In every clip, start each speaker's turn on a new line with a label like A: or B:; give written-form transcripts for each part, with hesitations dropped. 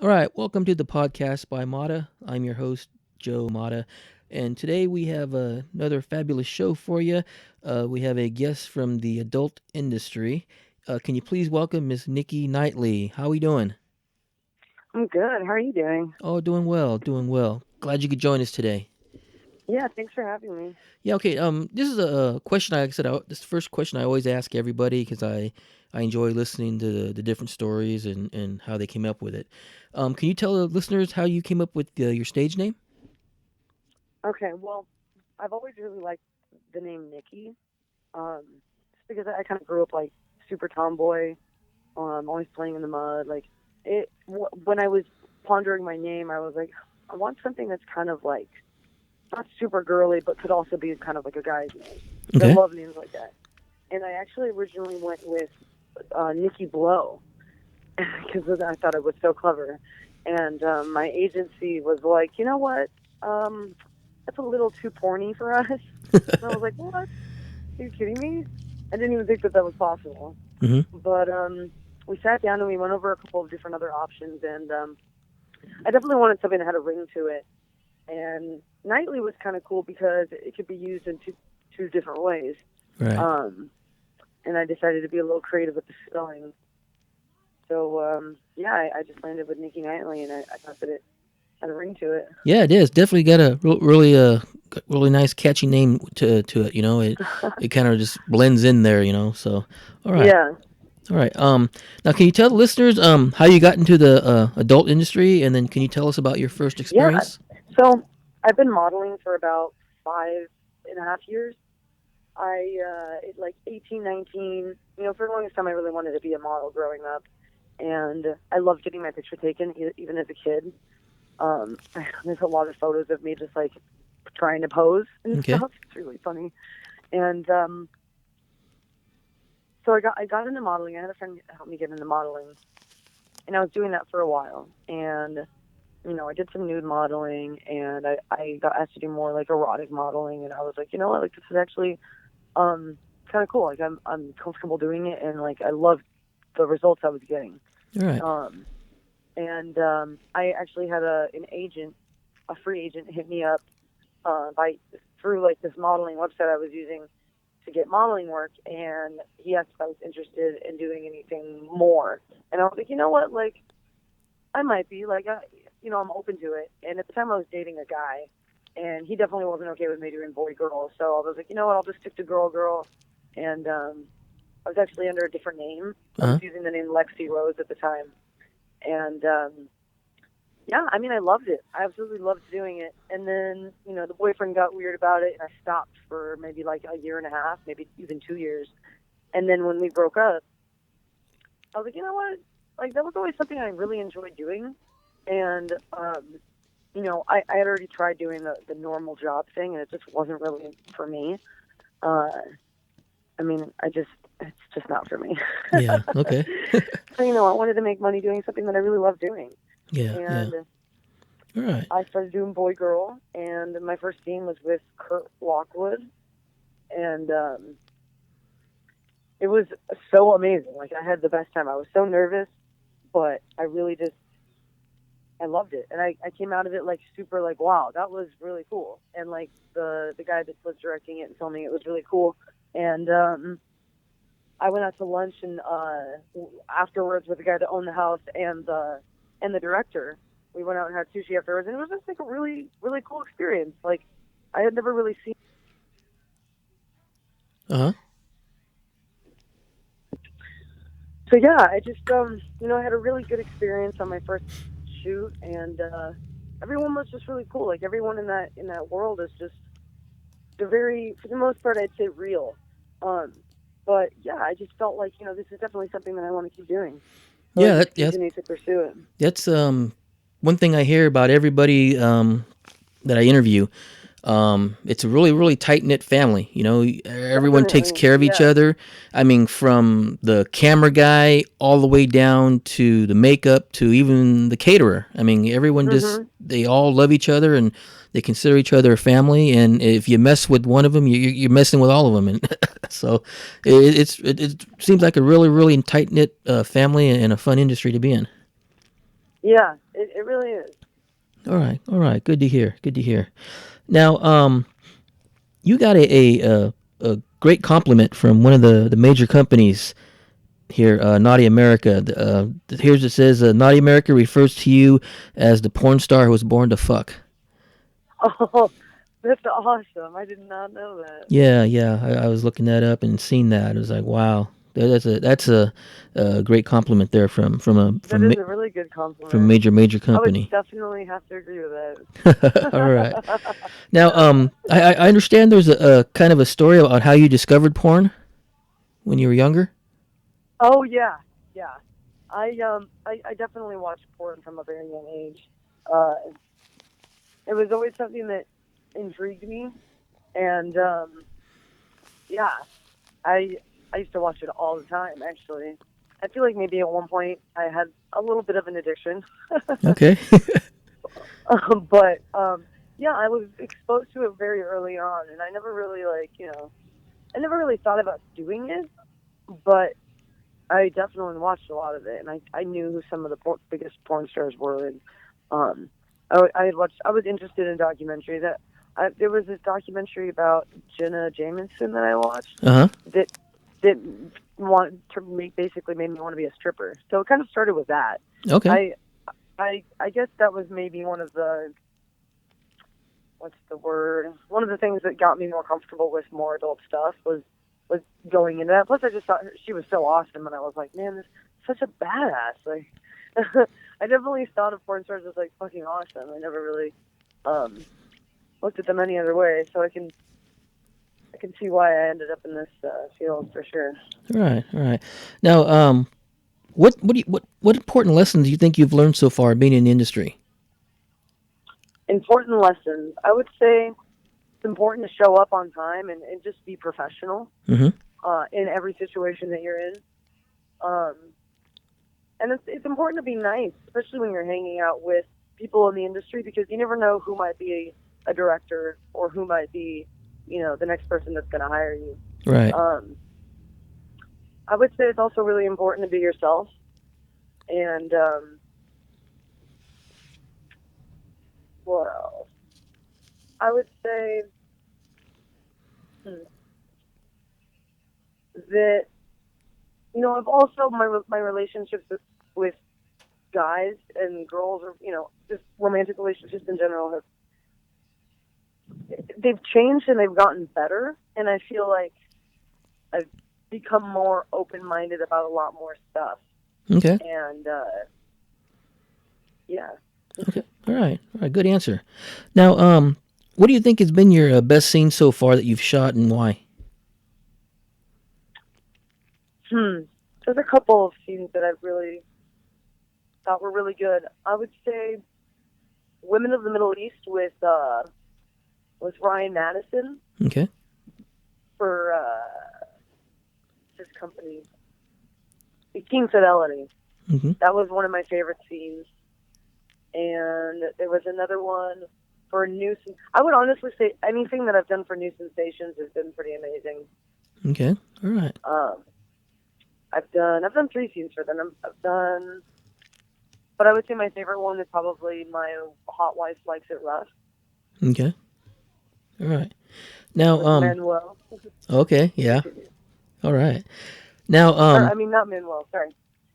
A: All right, welcome to the podcast by Mata. I'm your host, Joe Mata, and today we have another fabulous show for you. We have a guest from the adult industry. Can you please welcome Miss Nikki Knightly? How are we doing?
B: I'm good. How are you doing?
A: Oh, doing well, doing well. Glad you could join us today.
B: Yeah, thanks for having me.
A: Yeah, okay. This is a question. Like I said, this is the first question I always ask everybody because I enjoy listening to the different stories and how they came up with it. Can you tell the listeners how you came up with your stage name?
B: Okay, well, I've always really liked the name Nikki, just because I kind of grew up like super tomboy, always playing in the mud. Like when I was pondering my name, I was like, I want something that's kind of like not super girly, but could also be kind of like a guy's name. I
A: Okay.
B: love names like that. And I actually originally went with Nikki Blow because I thought it was so clever. And my agency was like, you know what? Um, that's a little too porny for us. And I was like, what? Are you kidding me? I didn't even think that that was possible.
A: hmm
B: But we sat down and we went over a couple of different other options. And I definitely wanted something that had a ring to it. And Nightly was kind of cool because it could be used in two different ways.
A: Right.
B: Um, and I decided to be a little creative with the spelling. So yeah, I just landed with Nikki Knightly, and I thought that it had a ring to it.
A: Yeah, it is definitely got a really nice catchy name to it. It kind of just blends in there. So all right,
B: Yeah,
A: all right. Now can you tell the listeners how you got into the adult industry, and then can you tell us about your first
B: yeah.
A: experience?
B: So I've been modeling for about 5.5 years. At like 18, 19, for the longest time, I really wanted to be a model growing up. And I loved getting my picture taken, even as a kid. There's a lot of photos of me just like trying to pose and
A: Okay.
B: stuff. It's really funny. And so I got into modeling. I had a friend help me get into modeling, and I was doing that for a while. And I did some nude modeling, and I got asked to do more like erotic modeling. And I was like, you know what, like this is actually kind of cool. Like I'm comfortable doing it, and like I loved the results I was getting.
A: All right.
B: Um, and I actually had a free agent, hit me up by through like this modeling website I was using to get modeling work, and he asked if I was interested in doing anything more. And I was like, you know what, like I might be like, I'm open to it. And at the time, I was dating a guy, and he definitely wasn't okay with me doing boy girl. So I was like, you know what, I'll just stick to girl girl. And I was actually under a different name. I was
A: Uh-huh.
B: using the name Lexi Rose at the time, and yeah, I mean, I loved it. I absolutely loved doing it. And then, the boyfriend got weird about it, and I stopped for maybe like a year and a half, maybe even 2 years. And then when we broke up, I was like, you know what? Like, that was always something I really enjoyed doing. And, I had already tried doing the normal job thing, and it just wasn't really for me. Uh, I mean, it's just not for me.
A: Yeah. Okay.
B: So, I wanted to make money doing something that I really love doing.
A: Yeah. Yeah.
B: And
A: All right.
B: I started doing boy girl, and my first scene was with Kurt Lockwood, and it was so amazing. Like I had the best time. I was so nervous, but I really just I loved it, and I came out of it like super like wow, that was really cool. And like the guy that was directing it and filming it was really cool. And I went out to lunch and afterwards with the guy that owned the house and the director. We went out and had sushi afterwards, and it was just like a really really cool experience. Like I had never really seen.
A: Uh huh.
B: So yeah, I just I had a really good experience on my first shoot, and everyone was just really cool. Like everyone in that world is just they're very, for the most part, I'd say real. Um, but yeah, I just felt like this is definitely something that I want to keep doing. So I
A: Yeah.
B: just
A: Yeah.
B: continued to pursue it.
A: That's one thing I hear about everybody that I interview. It's a really tight knit family. Everyone takes
B: Definitely,
A: care of each
B: yeah.
A: other. I mean, from the camera guy all the way down to the makeup to even the caterer. I mean, everyone just
B: Mhm.
A: they all love each other and they consider each other a family. And if you mess with one of them, you're messing with all of them. And so it seems like a really tight knit family and a fun industry to be in.
B: Yeah, It really is.
A: All right, all right. Good to hear. Good to hear. Now, you got a great compliment from one of the major companies here, Naughty America. Here's it says, Naughty America refers to you as the porn star who was born to fuck.
B: Oh, that's awesome. I did not know that.
A: Yeah, yeah. I was looking that up and seen that. I was like, wow, that's a great compliment there
B: That is a really good
A: from
B: compliment.
A: major
B: I would
A: company.
B: definitely have to agree with
A: All right.
B: that.
A: Now, I understand there's a kind of a story about how you discovered porn when you were younger.
B: Oh yeah, yeah. I definitely watched porn from a very young age. Uh, it was always something that intrigued me, and yeah, I I used to watch it all the time. Actually, I feel like maybe at one point I had a little bit of an addiction,
A: Okay.
B: but yeah, I was exposed to it very early on, and I never really I never really thought about doing it, but I definitely watched a lot of it, and I knew who some of the biggest porn stars were, and um, I had watched. I was interested in documentaries. There was this documentary about Jenna Jameson that I watched
A: Uh huh.
B: that that basically made me want to be a stripper. So it kind of started with that.
A: Okay.
B: I I guess that was maybe one of the what's the word? One of the things that got me more comfortable with more adult stuff was going into that. Plus, I just thought she was so awesome, and I was like, man, this is such a badass. Like, I definitely thought of porn stars as like fucking awesome. I never really um, looked at them any other way, so I can see why I ended up in this field for sure.
A: All right. All right. Now, what important lessons do you think you've learned so far being in the industry?
B: Important lessons. I would say it's important to show up on time and just be professional
A: Mm-hmm.
B: in every situation that you're in. Um, and it's important to be nice, especially when you're hanging out with people in the industry, because you never know who might be a director or who might be, the next person that's going to hire you.
A: Right.
B: I would say it's also really important to be yourself. And what else? I would say that I've also my relationships with guys and girls, or just romantic relationships in general, they've changed and they've gotten better, and I feel like I've become more open minded about a lot more stuff.
A: Okay.
B: And yeah.
A: Okay. All right. All right. Good answer. Now, what do you think has been your best scene so far that you've shot, and why?
B: There's a couple of scenes that I've really thought were really good. I would say Women of the Middle East with Ryan Madison
A: Okay.
B: for his company, King Fidelity.
A: Mm-hmm.
B: That was one of my favorite scenes. And there was another one for New. I would honestly say anything that I've done for New Sensations has been pretty amazing.
A: Okay. All right.
B: I've done 3 scenes for them. But I would say my favorite one is probably my Hot Wife Likes It Rough.
A: Okay. All right. Now,
B: With Manuel.
A: Okay. Yeah. All right. Now,
B: Not Manuel. Sorry.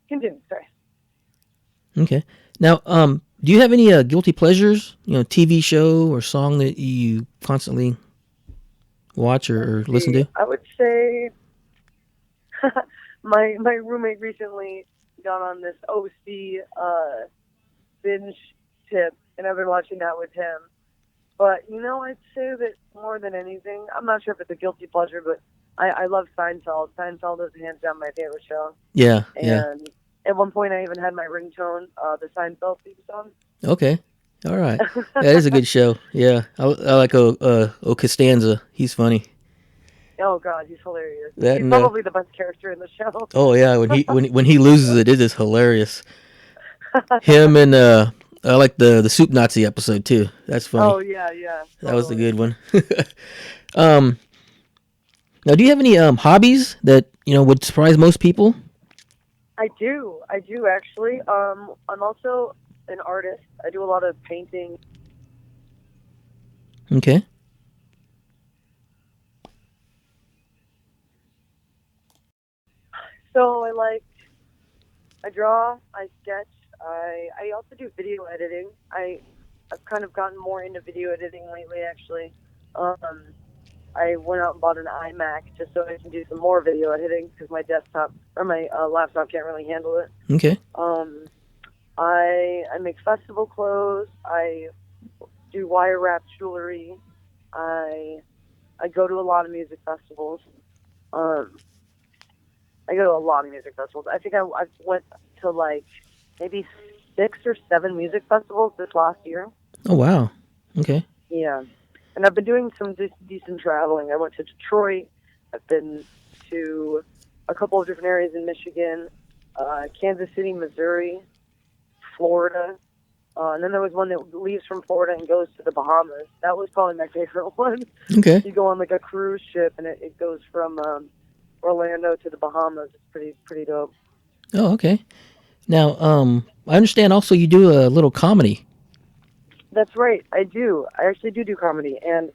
B: Continue. Sorry.
A: Okay. Now, do you have any guilty pleasures? TV show or song that you constantly watch or listen to?
B: I would say my roommate recently got on this OC binge tip, and I've been watching that with him. But I'd say that more than anything, I'm not sure if it's a guilty pleasure, but I love Seinfeld. Seinfeld is hands down my favorite show.
A: Yeah.
B: And
A: Yeah.
B: at one point, I even had my ringtone, the Seinfeld theme song.
A: Okay. All right. That is a good show. Yeah. I like O Costanza. He's funny.
B: Oh God, he's hilarious.
A: That
B: He's
A: and
B: probably the best character in the show.
A: oh yeah, when he loses it, it is hilarious. Him and I like the soup Nazi episode too. That's funny.
B: Oh yeah, yeah. Totally.
A: That was the good one. um, Now, do you have any hobbies that would surprise most people?
B: I do actually. I'm also an artist. I do a lot of painting.
A: Okay.
B: So I draw, I sketch, I also do video editing. I've kind of gotten more into video editing lately, actually. Um, I went out and bought an iMac just so I can do some more video editing because my desktop or my laptop can't really handle it.
A: Okay.
B: Um, I make festival clothes. I do wire wrap jewelry. I I go to a lot of music festivals. Um, I go to a lot of music festivals. I think I went to like maybe 6 or 7 music festivals this last year.
A: Oh wow. Okay.
B: Yeah, and I've been doing some decent traveling. I went to Detroit. I've been to a couple of different areas in Michigan, Kansas City, Missouri, Florida, and then there was one that leaves from Florida and goes to the Bahamas. That was probably my favorite one.
A: Okay.
B: You go on like a cruise ship, and it goes from Orlando to the Bahamas. It's pretty dope.
A: Oh, okay. Now, I understand also you do a little comedy.
B: That's right. I do. I actually do comedy, and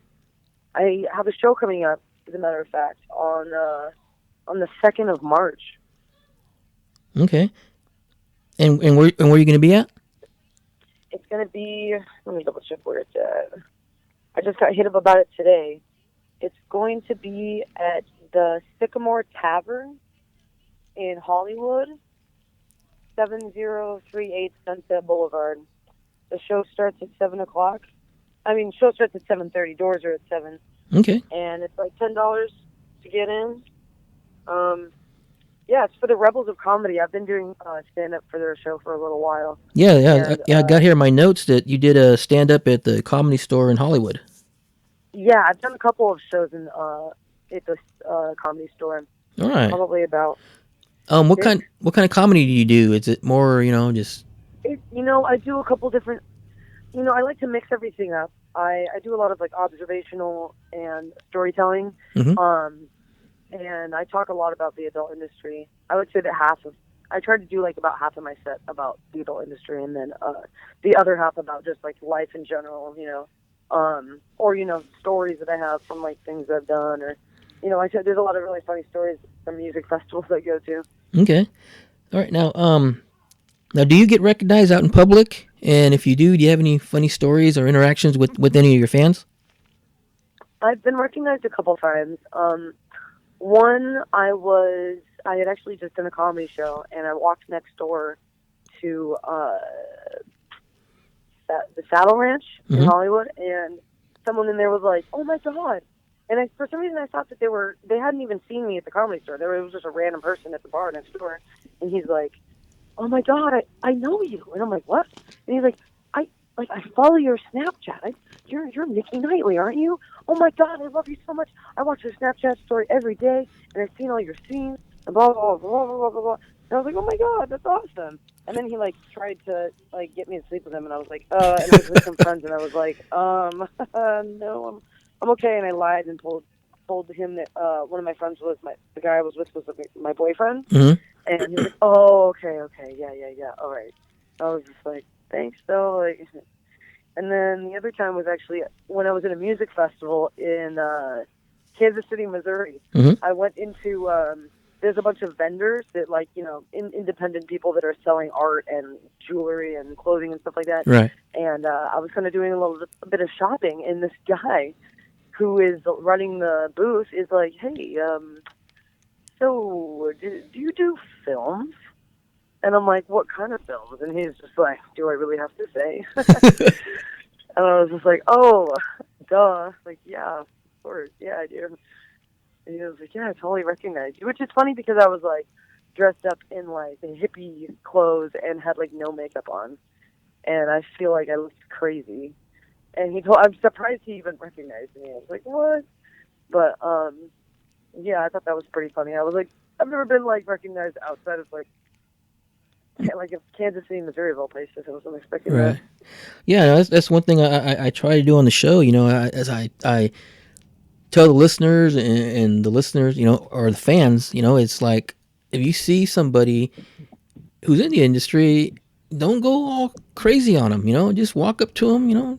B: I have a show coming up. As a matter of fact, on the 2nd of March.
A: Okay. And where are you going to be at?
B: It's gonna be. Let me double check where it's at. I just got hit up about it today. It's going to be at the Sycamore Tavern in Hollywood, 7038 Sunset Boulevard. The show starts at 7 o'clock. I mean, show starts at 7:30. Doors are at 7,
A: Okay.
B: and it's like $10 to get in. Um, yeah, it's for the Rebels of Comedy. I've been doing stand up for their show for a little while,
A: Yeah, yeah,
B: and
A: yeah. I got here in my notes that you did a stand up at the Comedy Store in Hollywood.
B: yeah, I've done a couple of shows in at the Comedy Store.
A: All right.
B: Probably about
A: What
B: six.
A: kind of comedy do you do? Is it more, just
B: I do a couple different. I like to mix everything up. I do a lot of like observational and storytelling.
A: Mhm.
B: And I talk a lot about the adult industry. I would say that I try to do like about half of my set about the adult industry, and then the other half about just like life in general, or stories that I have from like things I've done, or I said there's a lot of really funny stories from music festivals I go to.
A: okay? All right. Now, do you get recognized out in public? And if you do you have any funny stories or interactions with any of your fans?
B: I've been recognized a couple times. One, I had actually just done a comedy show, and I walked next door to the Saddle Ranch in
A: Mhm.
B: Hollywood, and someone in there was like, "Oh my god!" And for some reason I thought that they hadn't even seen me at the comedy store. It was just a random person at the bar next door, and he's like, "Oh my god, I know you," and I'm like, "What?" And he's like, I follow your Snapchat. You're Nikki Knightly, aren't you? Oh my god, I love you so much. I watch your Snapchat story every day, and I've seen all your scenes, and blah blah blah blah blah blah blah. And I was like, oh my god, that's awesome. And then he like tried to like get me to sleep with him, and I was like, and I was with some friends, and I was like, no, I'm okay. And I lied and told him that one of my friends was the guy I was with was my boyfriend,
A: Mhm.
B: and he was like, oh okay, yeah, all right. I was just like, thanks though, like. And then the other time was actually when I was at a music festival in Kansas City, Missouri.
A: Mhm.
B: I went into there's a bunch of vendors that independent people that are selling art and jewelry and clothing and stuff like that.
A: Right.
B: And I was kind of doing a bit of shopping, and this guy who is running the booth is like, hey, so do you do films? And I'm like, what kind of films? And he's just like, do I really have to say? And I was just like, oh, duh. Like, yeah, of course. Yeah, I do. And he was like, yeah, I totally recognize you. Which is funny because I was like dressed up in like hippie clothes and had like no makeup on. And I feel like I looked crazy. And I'm surprised he even recognized me. I was like, what? But, yeah, I thought that was pretty funny. I was like, I've never been like recognized outside of like in Kansas City, Missouri, of all places. I wasn't expecting
A: Right. Yeah, that's one thing I try to do on the show. As I tell the listeners and the listeners, or the fans, it's like if you see somebody who's in the industry, don't go all crazy on them. Just walk up to them.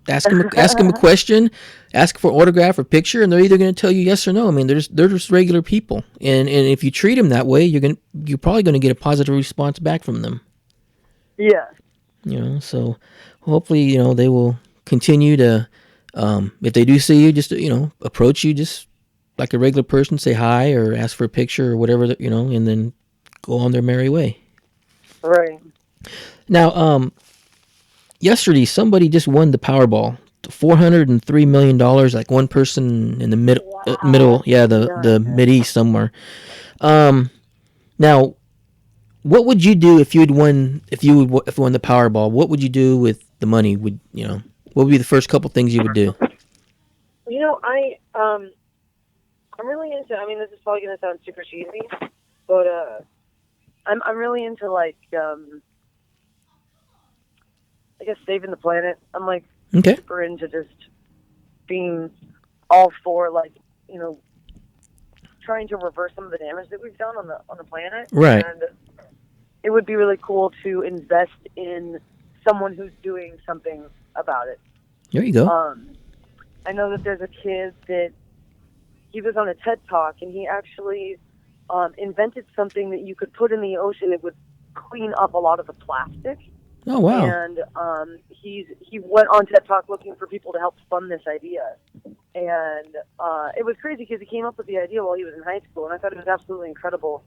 A: Ask them a question, ask for an autograph or picture, and they're either going to tell you yes or no. I mean, they're just regular people, and if you treat them that way, you're probably going to get a positive response back from them.
B: Yeah.
A: So hopefully, they will continue to. If they do see you, just approach you just like a regular person, say hi or ask for a picture or whatever, and then go on their merry way.
B: Right.
A: Now, yesterday somebody just won the Powerball, $403 million. Like one person in the middle,
B: Wow.
A: yeah, the
B: Nice.
A: mid east somewhere. Um, Now, what would you do if if you won the Powerball? What would you do with the money? What would be the first couple things you would do?
B: I'm really into. I mean, this is probably gonna sound super cheesy, but I'm really into like I guess saving the planet. I'm like
A: Okay,
B: super into just being all for like you know trying to reverse some of the damage that we've done on the planet,
A: right.
B: and it would be really cool to invest in someone who's doing something about it.
A: There you go.
B: I know that there's a kid that he was on a TED Talk and he actually invented something that you could put in the ocean that would clean up a lot of the plastic.
A: Oh wow.
B: And he went on TED Talk looking for people to help fund this idea. And it was crazy because he came up with the idea while he was in high school, and I thought it was absolutely incredible.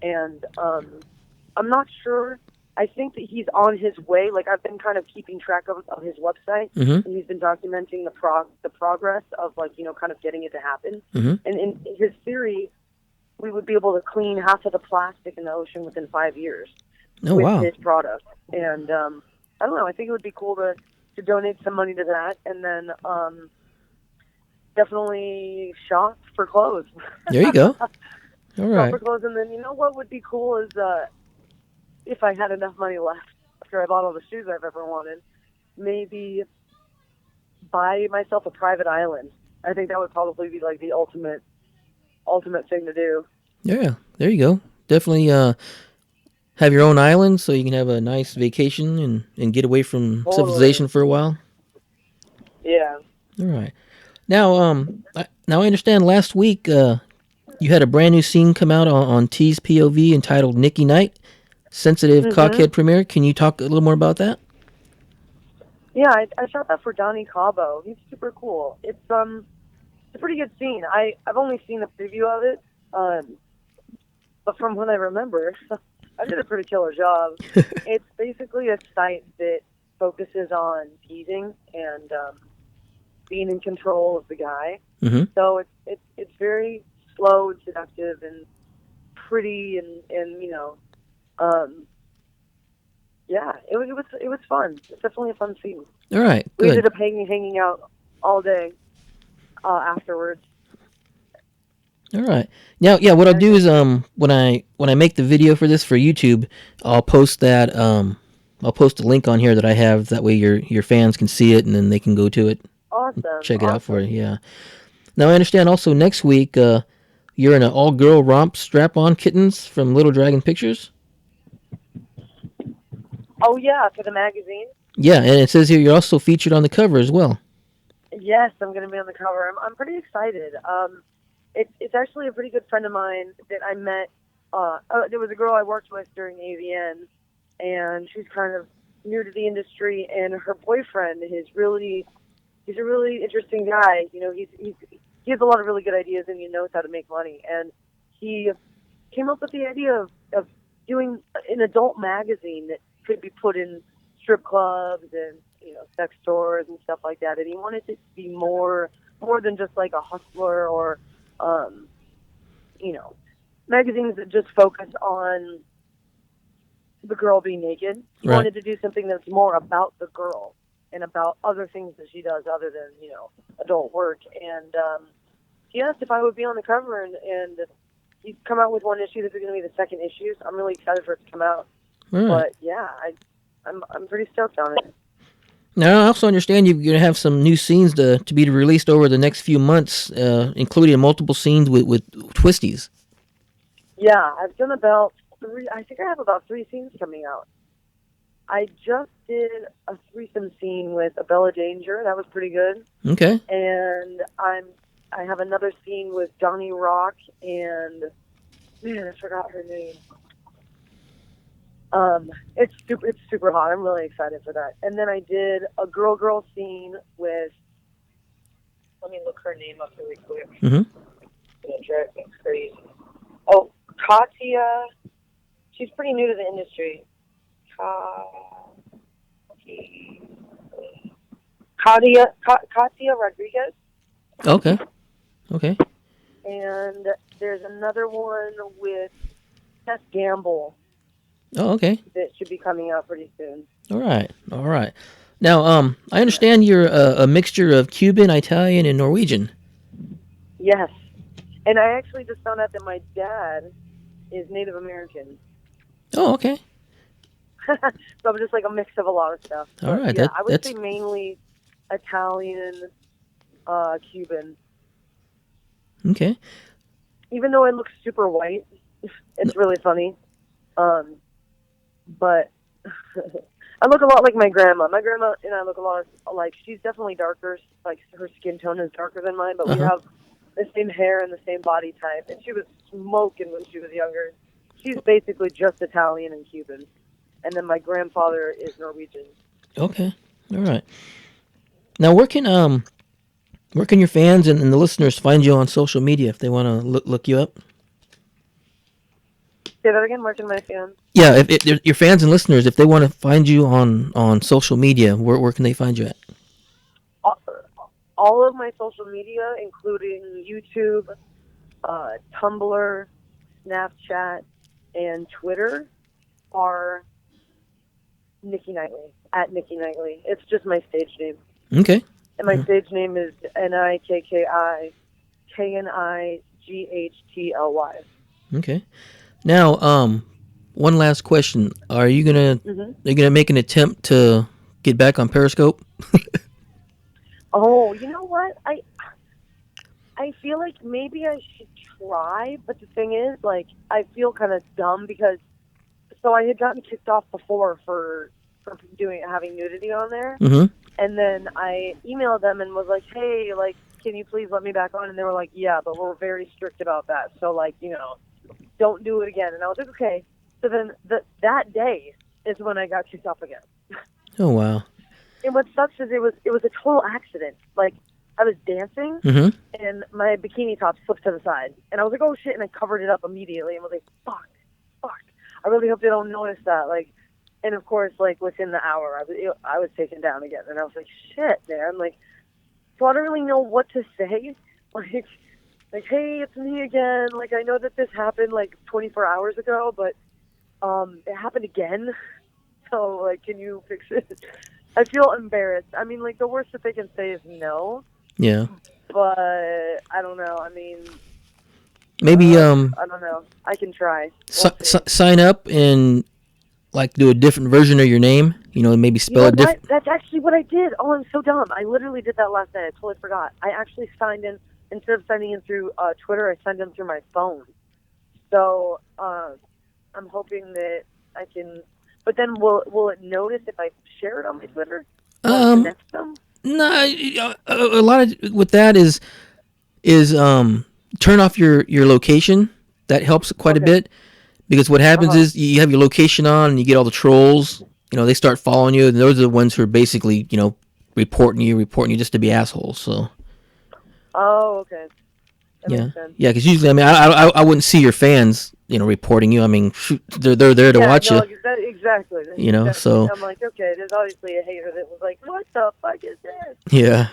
B: And I'm not sure. I think that he's on his way. Like I've been kind of keeping track of his website,
A: Mm-hmm.
B: and he's been documenting the progress of like kind of getting it to happen.
A: Mm-hmm.
B: And in his theory, we would be able to clean half of the plastic in the ocean within 5 years
A: Oh
B: with
A: wow.
B: his product. And I don't know. I think it would be cool to donate some money to that, and then definitely shop for clothes.
A: There you go. All
B: Shop
A: right.
B: for clothes, and then what would be cool is if I had enough money left after I bought all the shoes I've ever wanted, maybe buy myself a private island. I think that would probably be like the ultimate thing to do.
A: Yeah. There you go. Definitely have your own island so you can have a nice vacation and get away from
B: Totally.
A: civilization for a while.
B: Yeah.
A: All right. Now, I understand last week you had a brand new scene come out on T's POV entitled Nikki Knight, Sensitive
B: Mhm.
A: Cockhead Premiere. Can you talk a little more about that?
B: Yeah, I shot that for Donnie Cabo. He's super cool. It's a pretty good scene. I've only seen the preview of it, but from what I remember, I did a pretty killer job. It's basically a site that focuses on teasing and being in control of the guy.
A: Mm-hmm.
B: So it's very slow and seductive and pretty and um, yeah, it was fun. It's definitely a fun scene.
A: All right.
B: We ended
A: Good.
B: up hanging out all day afterwards.
A: All right. Now, yeah, what I'll do is when I make the video for this for YouTube, I'll post that I'll post a link on here that I have. That way your fans can see it and then they can go to it,
B: Awesome,
A: check it out for
B: awesome.
A: you. Yeah. Now I understand also next week you're in an all girl romp strap on kittens from Little Dragon Pictures.
B: Oh yeah, for the magazine.
A: Yeah, and it says here you're also featured on the cover as well.
B: Yes, I'm going to be on the cover. I'm pretty excited. It's actually a pretty good friend of mine that I met. There was a girl I worked with during AVN, and she's kind of new to the industry. And her boyfriend is he's a really interesting guy. He has a lot of really good ideas, and he knows how to make money. And he came up with the idea of doing an adult magazine that could be put in strip clubs and sex stores and stuff like that. And he wanted it to be more than just like a hustler or um, you know magazines that just focus on the girl being naked. He
A: Right.
B: wanted to do something that's more about the girl and about other things that she does other than adult work. And he asked if I would be on the cover, and he's come out with one issue that's going to be the second issue. So I'm really excited for it to come out.
A: All right.
B: But yeah, I'm pretty stoked on it.
A: Now I also understand you're gonna have some new scenes to be released over the next few months, including multiple scenes with twisties.
B: Yeah, I've done about three. I think I have about three scenes coming out. I just did a threesome scene with a Bella Danger. That was pretty good.
A: Okay.
B: And I have another scene with Johnny Rock and man, I forgot her name. It's super hot. I'm really excited for that. And then I did a girl scene with. Let me look her name up really quick.
A: Mm-hmm.
B: It's gonna drive me crazy. Oh, Katya. She's pretty new to the industry. Katya Rodriguez.
A: Okay. Okay.
B: And there's another one with Seth Gamble
A: Oh, okay.
B: that should be coming out pretty soon.
A: All right. All right. Now, I understand you're a mixture of Cuban, Italian, and Norwegian.
B: Yes. And I actually just found out that my dad is Native American.
A: Oh, okay.
B: So I'm just like a mix of a lot of stuff.
A: All
B: But
A: right.
B: yeah, I would
A: That's
B: say mainly Italian, Cuban.
A: okay.
B: Even though I look super white, it's really funny. But I look a lot like my grandma. My grandma and I look a lot like she's definitely darker. Like her skin tone is darker than mine, but we have the same hair and the same body type. And she was smoking when she was younger. She's basically just Italian and Cuban. And then my grandfather is Norwegian.
A: Okay. All right. Now, where can your fans and the listeners find you on social media if they want to look you up?
B: Say that again. Where can my fans?
A: Yeah, if your fans and listeners, if they want to find you on social media, where can they find you at?
B: All of my social media, including YouTube, Tumblr, Snapchat, and Twitter, are Nikki Knightly, at Nikki Knightly. It's just my stage name.
A: Okay.
B: And my stage name is NIKKI KNIGHTLY.
A: Okay. Now, one last question: Are you gonna make an attempt to get back on Periscope?
B: Oh, you know what? I feel like maybe I should try, but the thing is, like, I feel kind of dumb because so I had gotten kicked off before for having nudity on there,
A: Mm-hmm.
B: and then I emailed them and was like, hey, like, can you please let me back on? And they were like, yeah, but we're very strict about that, so like, don't do it again. And I was like, okay. So then that day is when I got kicked off again.
A: Oh wow.
B: And what sucks is it was a total accident. Like, I was dancing
A: Mm-hmm.
B: and my bikini top slipped to the side, and I was like, oh shit, and I covered it up immediately and was like, fuck. I really hope they don't notice that. Like, and of course, like within the hour, I was taken down again, and I was like, shit, man. Like, so I don't really know what to say. Like, hey, it's me again. Like, I know that this happened like 24 hours ago, but it happened again. So, like, can you fix it? I feel embarrassed. I mean, like, the worst that they can say is no.
A: Yeah.
B: But I don't know. I mean,
A: Maybe
B: I don't know. I can try. We'll
A: sign up and like do a different version of your name. Maybe spell it different.
B: That's actually what I did. Oh, I'm so dumb. I literally did that last night. I totally forgot. I actually signed in, instead of signing in through Twitter, I signed in through my phone. So I'm hoping that I can. But then will it notice if I share it on my Twitter? Connect them?
A: No, a lot of with that is turn off your location. That helps quite a bit because what happens is you have your location on and you get all the trolls. They start following you, and those are the ones who are basically reporting you just to be assholes. So.
B: Oh, okay. That
A: Yeah,
B: makes sense.
A: yeah. Because usually, I mean, I wouldn't see your fans, reporting you. I mean, shoot, they're there to watch you.
B: Exactly.
A: So
B: I'm like, okay, there's obviously a hater that was like, what the fuck is this?
A: yeah,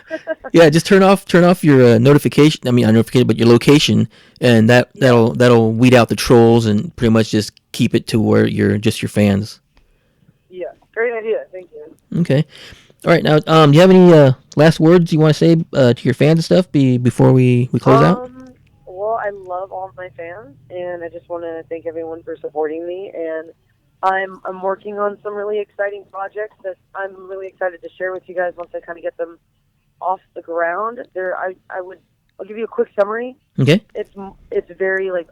A: yeah. Just turn off your notification. I mean, not notification, but your location, and that'll weed out the trolls and pretty much just keep it to where you're just your fans.
B: Yeah, great idea. Thank you.
A: Okay. All right. Now, do you have any last words you want to say to your fans and stuff before we close out?
B: Well, I love all of my fans, and I just want to thank everyone for supporting me. And I'm working on some really exciting projects that I'm really excited to share with you guys once I kind of get them off the ground. I'll give you a quick summary.
A: Okay.
B: It's very like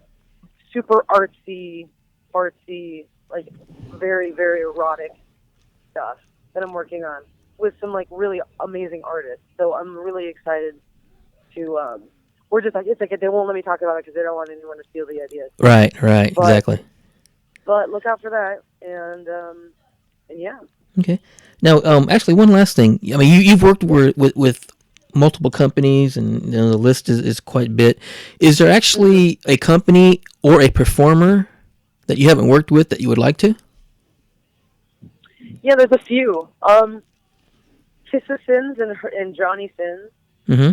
B: super artsy, like very, very erotic. stuff that I'm working on with some like really amazing artists. So I'm really excited to. We're just like it's like they won't let me talk about it because they don't want anyone to steal the ideas.
A: Right,
B: But
A: exactly.
B: but look out for that, and yeah.
A: Okay. Now, actually, one last thing. I mean, you've worked with multiple companies, and the list is quite a bit. Is there actually a company or a performer that you haven't worked with that you would like to?
B: Yeah, there's a few. Kissa Sins and Johnny Sins.
A: Mm-hmm.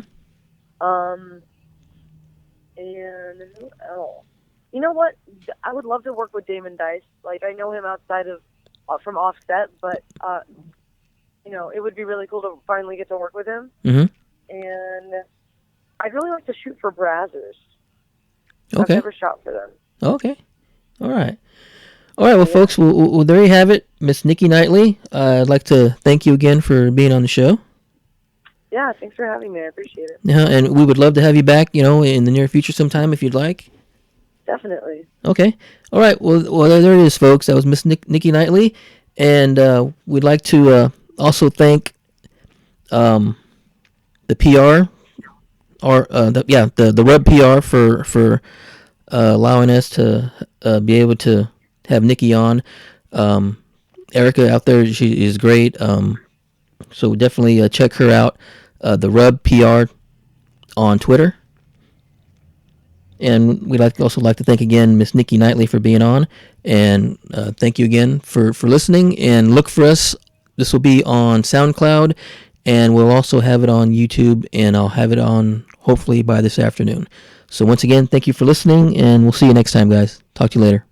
B: And who else? You know what? I would love to work with Damon Dice. Like I know him outside of from Offset, but it would be really cool to finally get to work with him.
A: Mm-hmm.
B: And I'd really like to shoot for Brazzers.
A: Okay.
B: I've never shot for them.
A: Okay. All right. All right. Well, folks, well, there you have it, Miss Nikki Knightly. I'd like to thank you again for being on the show.
B: Yeah, thanks for having me. I appreciate it.
A: Yeah, and we would love to have you back, in the near future sometime if you'd like.
B: Definitely.
A: Okay. All right. Well, there it is, folks. That was Miss Nikki Knightly, and we'd like to also thank the PR, or the Rub PR for allowing us to be able to have Nikki on. Erica out there, she is great. So definitely check her out. The Rub PR on Twitter. And we'd also like to thank again Miss Nikki Knightly for being on. And thank you again for listening. And look for us. This will be on SoundCloud. And we'll also have it on YouTube. And I'll have it on hopefully by this afternoon. So once again, thank you for listening. And we'll see you next time, guys. Talk to you later.